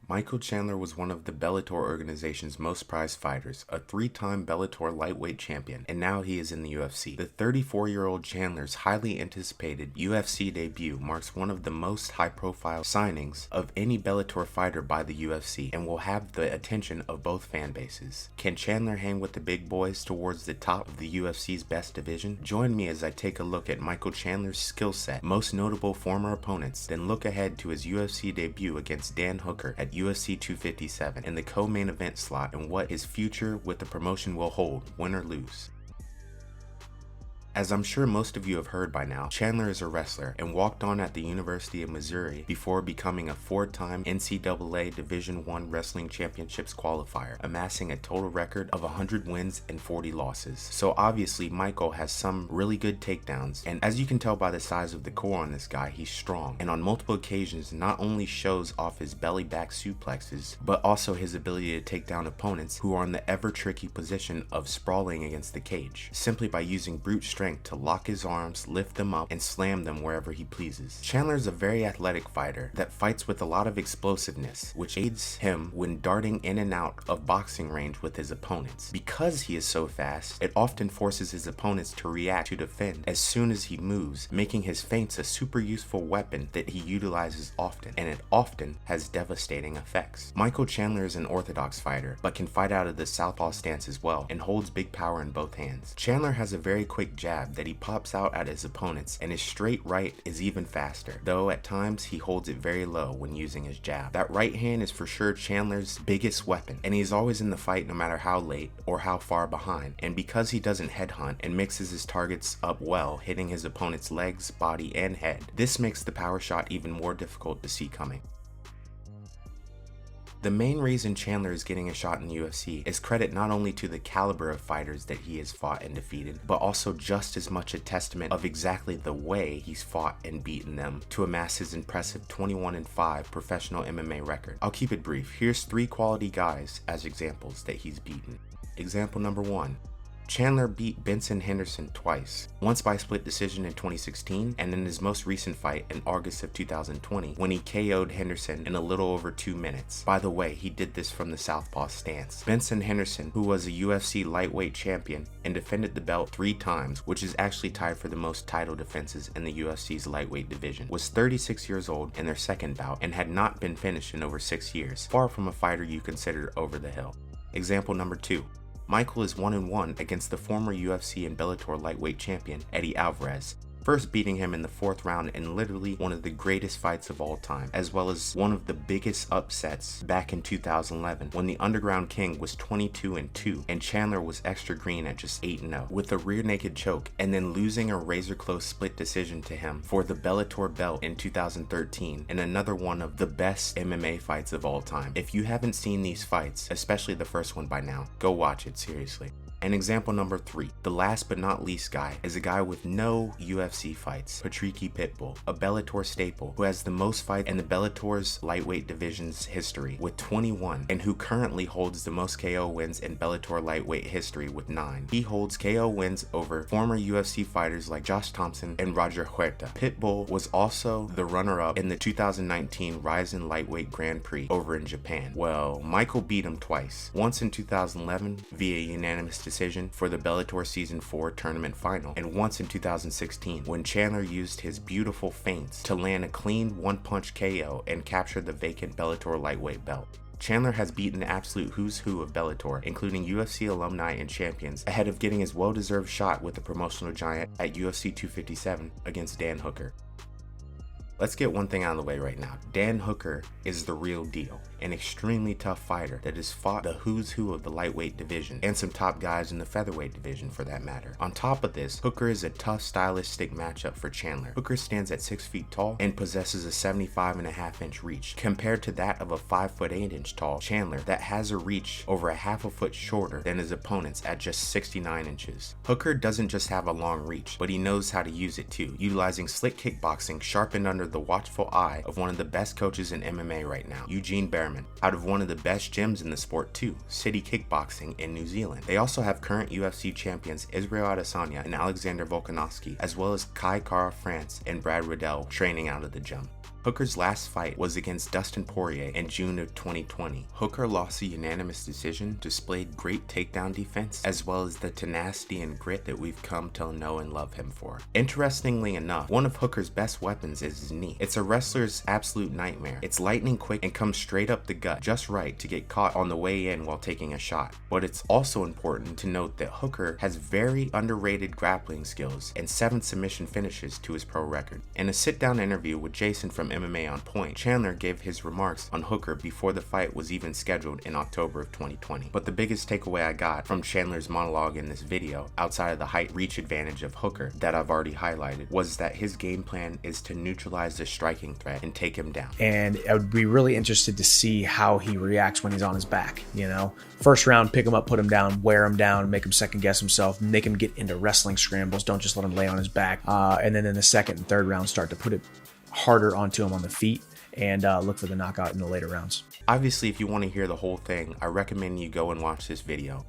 Michael Chandler was one of the Bellator organization's most prized fighters, a 3-time Bellator Lightweight Champion, and now he is in the UFC. The 34-year-old Chandler's highly anticipated UFC debut marks one of the most high-profile signings of any Bellator fighter by the UFC and will have the attention of both fan bases. Can Chandler hang with the big boys towards the top of the UFC's best division? Join me as I take a look at Michael Chandler's skill set, most notable former opponents, then look ahead to his UFC debut against Dan Hooker at UFC 257 in the co-main event slot and what his future with the promotion will hold, win or lose. As I'm sure most of you have heard by now, Chandler is a wrestler and walked on at the University of Missouri before becoming a 4-time NCAA Division I Wrestling Championships qualifier, amassing a total record of 100 wins and 40 losses. So obviously Michael has some really good takedowns, and as you can tell by the size of the core on this guy, he's strong, and on multiple occasions not only shows off his belly back suplexes, but also his ability to take down opponents who are in the ever tricky position of sprawling against the cage, simply by using brute strength to lock his arms, lift them up, and slam them wherever he pleases. Chandler is a very athletic fighter that fights with a lot of explosiveness, which aids him when darting in and out of boxing range with his opponents. Because he is so fast, it often forces his opponents to react to defend as soon as he moves, making his feints a super useful weapon that he utilizes often, and it often has devastating effects. Michael Chandler is an orthodox fighter, but can fight out of the southpaw stance as well, and holds big power in both hands. Chandler has a very quick jab that he pops out at his opponents, and his straight right is even faster, though at times he holds it very low when using his jab. That right hand is for sure Chandler's biggest weapon, and he's always in the fight no matter how late or how far behind, and because he doesn't headhunt and mixes his targets up well, hitting his opponent's legs, body, and head, this makes the power shot even more difficult to see coming. The main reason Chandler is getting a shot in the UFC is credit not only to the caliber of fighters that he has fought and defeated, but also just as much a testament of exactly the way he's fought and beaten them to amass his impressive 21-5 professional MMA record. I'll keep it brief. Here's 3 quality guys as examples that he's beaten. Example number 1. Chandler beat Benson Henderson twice, once by split decision in 2016 and in his most recent fight in August of 2020 when he KO'd Henderson in a little over 2 minutes. By the way, he did this from the southpaw stance. Benson Henderson, who was a UFC lightweight champion and defended the belt 3 times, which is actually tied for the most title defenses in the UFC's lightweight division, was 36 years old in their second bout and had not been finished in over 6 years, far from a fighter you consider over the hill. Example number 2. Michael is 1-1 against the former UFC and Bellator Lightweight Champion Eddie Alvarez, first beating him in the 4th round in literally one of the greatest fights of all time, as well as one of the biggest upsets back in 2011 when the Underground King was 22-2 and Chandler was extra green at just 8-0 with a rear naked choke, and then losing a razor close split decision to him for the Bellator belt in 2013 in another one of the best MMA fights of all time. If you haven't seen these fights, especially the first one by now, go watch it, seriously. And example number 3, the last but not least guy, is a guy with no UFC fights, Patricky Pitbull, a Bellator staple who has the most fights in the Bellator's lightweight division's history with 21, and who currently holds the most KO wins in Bellator lightweight history with 9. He holds KO wins over former UFC fighters like Josh Thompson and Roger Huerta. Pitbull was also the runner-up in the 2019 Rizin Lightweight Grand Prix over in Japan. Well, Michael beat him twice, once in 2011 via unanimous decision for the Bellator Season 4 tournament final, and once in 2016 when Chandler used his beautiful feints to land a clean 1-punch KO and capture the vacant Bellator lightweight belt. Chandler has beaten the absolute who's who of Bellator, including UFC alumni and champions, ahead of getting his well-deserved shot with the promotional giant at UFC 257 against Dan Hooker. Let's get one thing out of the way right now. Dan Hooker is the real deal, an extremely tough fighter that has fought the who's who of the lightweight division and some top guys in the featherweight division for that matter. On top of this, Hooker is a tough stylistic matchup for Chandler. Hooker stands at 6 feet tall and possesses a 75.5-inch reach compared to that of a 5'8" tall Chandler that has a reach over a half a foot shorter than his opponents at just 69 inches. Hooker doesn't just have a long reach, but he knows how to use it too, utilizing slick kickboxing sharpened under the watchful eye of one of the best coaches in MMA right now, Eugene Behrman, out of one of the best gyms in the sport too, City Kickboxing in New Zealand. They also have current UFC champions Israel Adesanya and Alexander Volkanovski, as well as Kai Kara France and Brad Riddell training out of the gym. Hooker's last fight was against Dustin Poirier in June of 2020. Hooker lost a unanimous decision, displayed great takedown defense, as well as the tenacity and grit that we've come to know and love him for. Interestingly enough, one of Hooker's best weapons is his knee. It's a wrestler's absolute nightmare. It's lightning quick and comes straight up the gut, just right to get caught on the way in while taking a shot. But it's also important to note that Hooker has very underrated grappling skills and 7 submission finishes to his pro record. In a sit-down interview with Jason from MMA On Point, Chandler gave his remarks on Hooker before the fight was even scheduled in October of 2020. But the biggest takeaway I got from Chandler's monologue in this video, outside of the height reach advantage of Hooker that I've already highlighted, was that his game plan is to neutralize the striking threat and take him down. And I would be really interested to see how he reacts when he's on his back, you know? First round, pick him up, put him down, wear him down, make him second guess himself, make him get into wrestling scrambles, don't just let him lay on his back. And then in the second and third round, start to put it harder onto him on the feet and look for the knockout in the later rounds. Obviously, if you want to hear the whole thing, I recommend you go and watch this video.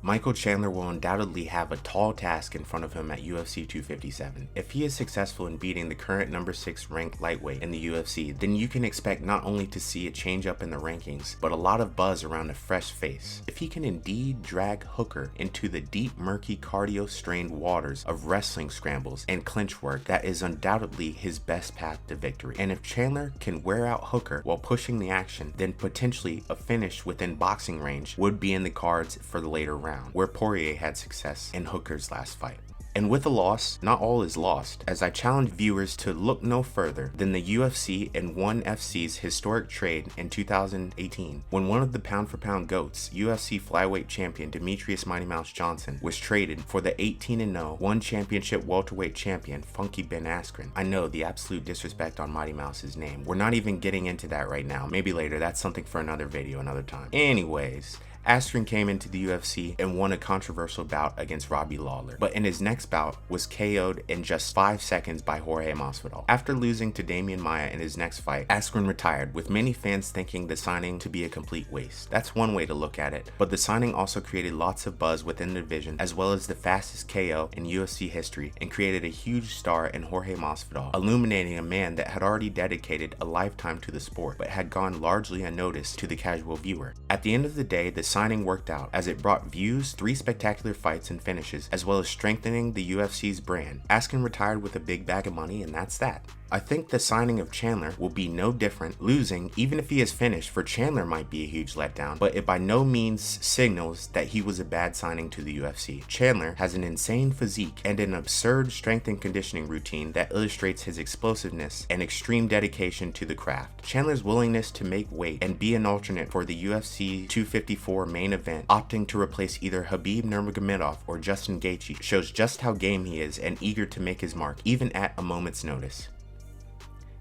Michael Chandler will undoubtedly have a tall task in front of him at UFC 257. If he is successful in beating the current number 6 ranked lightweight in the UFC, then you can expect not only to see a change up in the rankings, but a lot of buzz around a fresh face. If he can indeed drag Hooker into the deep, murky, cardio-strained waters of wrestling scrambles and clinch work, that is undoubtedly his best path to victory. And if Chandler can wear out Hooker while pushing the action, then potentially a finish within boxing range would be in the cards for the later round, where Poirier had success in Hooker's last fight. And with a loss, not all is lost, as I challenge viewers to look no further than the UFC and ONE FC's historic trade in 2018, when one of the pound-for-pound GOATs, UFC flyweight champion Demetrius Mighty Mouse Johnson, was traded for the 18-0 ONE Championship welterweight champion Funky Ben Askren. I know, the absolute disrespect on Mighty Mouse's name. We're not even getting into that right now. Maybe later, that's something for another video, another time. Anyways, Askren came into the UFC and won a controversial bout against Robbie Lawler, but in his next bout was KO'd in just 5 seconds by Jorge Masvidal. After losing to Damian Maia in his next fight, Askren retired, with many fans thinking the signing to be a complete waste. That's one way to look at it, but the signing also created lots of buzz within the division, as well as the fastest KO in UFC history, and created a huge star in Jorge Masvidal, illuminating a man that had already dedicated a lifetime to the sport, but had gone largely unnoticed to the casual viewer. At the end of the day, the signing worked out, as it brought views, 3 spectacular fights and finishes, as well as strengthening the UFC's brand. Askren retired with a big bag of money, and that's that. I think the signing of Chandler will be no different. Losing, even if he is finished, for Chandler might be a huge letdown, but it by no means signals that he was a bad signing to the UFC. Chandler has an insane physique and an absurd strength and conditioning routine that illustrates his explosiveness and extreme dedication to the craft. Chandler's willingness to make weight and be an alternate for the UFC 254 main event, opting to replace either Khabib Nurmagomedov or Justin Gaethje, shows just how game he is and eager to make his mark, even at a moment's notice.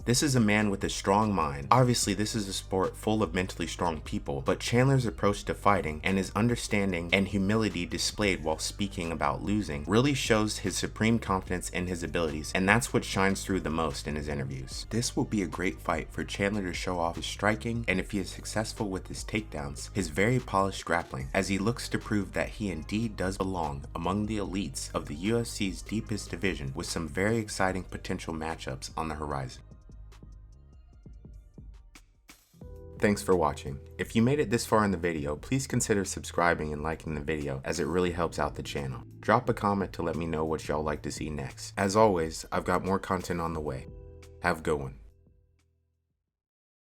This is a man with a strong mind. Obviously, this is a sport full of mentally strong people, but Chandler's approach to fighting and his understanding and humility displayed while speaking about losing really shows his supreme confidence in his abilities, and that's what shines through the most in his interviews. This will be a great fight for Chandler to show off his striking, and if he is successful with his takedowns, his very polished grappling, as he looks to prove that he indeed does belong among the elites of the UFC's deepest division, with some very exciting potential matchups on the horizon. Thanks for watching. If you made it this far in the video, please consider subscribing and liking the video, as it really helps out the channel. Drop a comment to let me know what y'all like to see next. As always, I've got more content on the way. Have a good one.